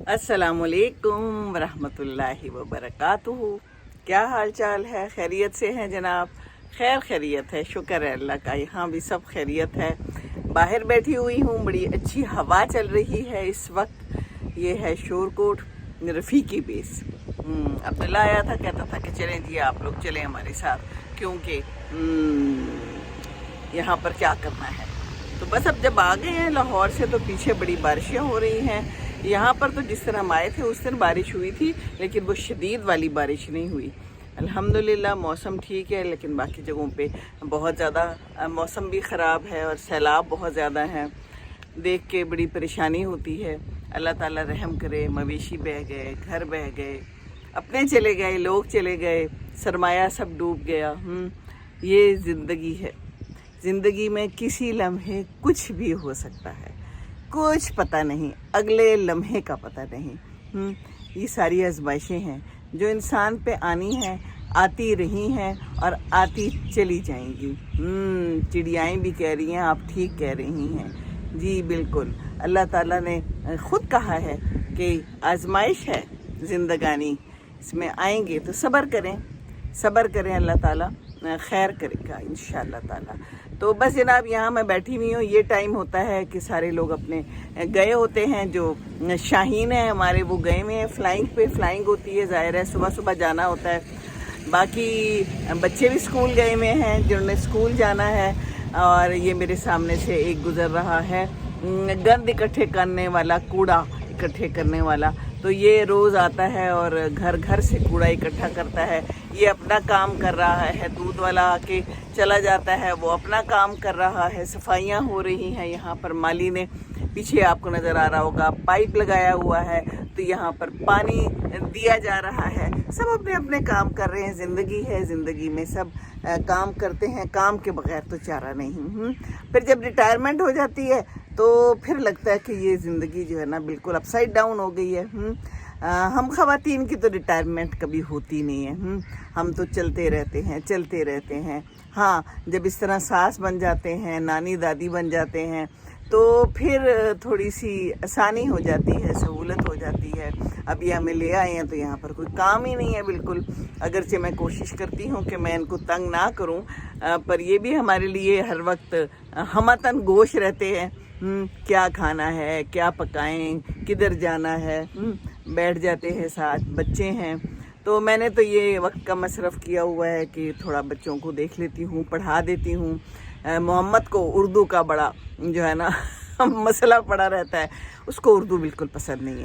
अस्सलामुअलैकुम वरहमतुल्लाहि वबरकातुहू। क्या हाल चाल है? खैरियत से हैं जनाब? खैर खैरियत है, शुक्र है अल्लाह का। यहाँ भी सब खैरियत है। बाहर बैठी हुई हूँ, बड़ी अच्छी हवा चल रही है इस वक्त। ये है शोरकोट रफ़ीकी बेस। अब्दुल्ला आया था, कहता था कि चलें जी आप लोग चलें हमारे साथ, क्योंकि यहाँ पर क्या करना है। तो बस अब जब आ गए हैं लाहौर से तो पीछे बड़ी बारिशें हो रही हैं। यहाँ पर तो जिस तरह हम आए थे उस दिन बारिश हुई थी, लेकिन वो शदीद वाली बारिश नहीं हुई। अल्हम्दुलिल्लाह मौसम ठीक है, लेकिन बाकी जगहों पे बहुत ज़्यादा मौसम भी ख़राब है और सैलाब बहुत ज़्यादा है। देख के बड़ी परेशानी होती है। अल्लाह ताला रहम करे। मवेशी बह गए, घर बह गए, अपने चले गए, लोग चले गए, सरमाया सब डूब गया। ये ज़िंदगी है। ज़िंदगी में किसी लम्हे कुछ भी हो सकता है, कुछ पता नहीं, अगले लम्हे का पता नहीं। ये सारी आजमाइशें हैं जो इंसान पे आनी हैं, आती रही हैं और आती चली जाएंगी। चिड़ियाएँ भी कह रही हैं, आप ठीक कह रही हैं जी, बिल्कुल। अल्लाह ताला ने ख़ुद कहा है कि आजमाइश है ज़िंदगानी, इसमें आएंगे तो सब्र करें, सब्र करें, अल्लाह ताला खैर करेगा इंशाअल्लाह ताला। तो बस जनाब यहाँ मैं बैठी हुई हूँ। ये टाइम होता है कि सारे लोग अपने गए होते हैं। जो शाहीन है हमारे, वो गए हुए हैं फ्लाइंग पे। फ्लाइंग होती है, ज़ाहिर है सुबह सुबह जाना होता है। बाकी बच्चे भी स्कूल गए हुए हैं जिन्होंने स्कूल जाना है। और ये मेरे सामने से एक गुज़र रहा है गंद इकट्ठे करने वाला, कूड़ा इकट्ठे करने वाला। तो ये रोज़ आता है और घर घर से कूड़ा इकट्ठा करता है। ये अपना काम कर रहा है। दूध वाला आके चला जाता है, वो अपना काम कर रहा है। सफाइयाँ हो रही हैं यहाँ पर। माली ने पीछे आपको नज़र आ रहा होगा पाइप लगाया हुआ है, तो यहाँ पर पानी दिया जा रहा है। सब अपने अपने काम कर रहे हैं। ज़िंदगी है, ज़िंदगी में सब काम करते हैं। काम के बगैर तो चारा नहीं। फिर जब रिटायरमेंट हो जाती है तो फिर लगता है कि ये ज़िंदगी जो है ना बिल्कुल अपसाइड डाउन हो गई है। हम ख़वातीन की तो रिटायरमेंट कभी होती नहीं है। हम तो चलते रहते हैं, चलते रहते हैं। हाँ, जब इस तरह सास बन जाते हैं, नानी दादी बन जाते हैं, तो फिर थोड़ी सी आसानी हो जाती है, सहूलत हो जाती है। अभी हमें ले आए हैं तो यहाँ पर कोई काम ही नहीं है बिल्कुल। अगरचे मैं कोशिश करती हूँ कि मैं इनको तंग ना करूँ, पर ये भी हमारे लिए हर वक्त हमतन गोश रहते हैं। क्या खाना है, क्या पकाएं, किधर जाना है, बैठ जाते हैं साथ। बच्चे हैं तो मैंने तो ये वक्त का मसरफ़ किया हुआ है कि थोड़ा बच्चों को देख लेती हूँ, पढ़ा देती हूँ। मोहम्मद को उर्दू का बड़ा जो है ना मसला पड़ा रहता है, उसको उर्दू बिल्कुल पसंद नहीं है।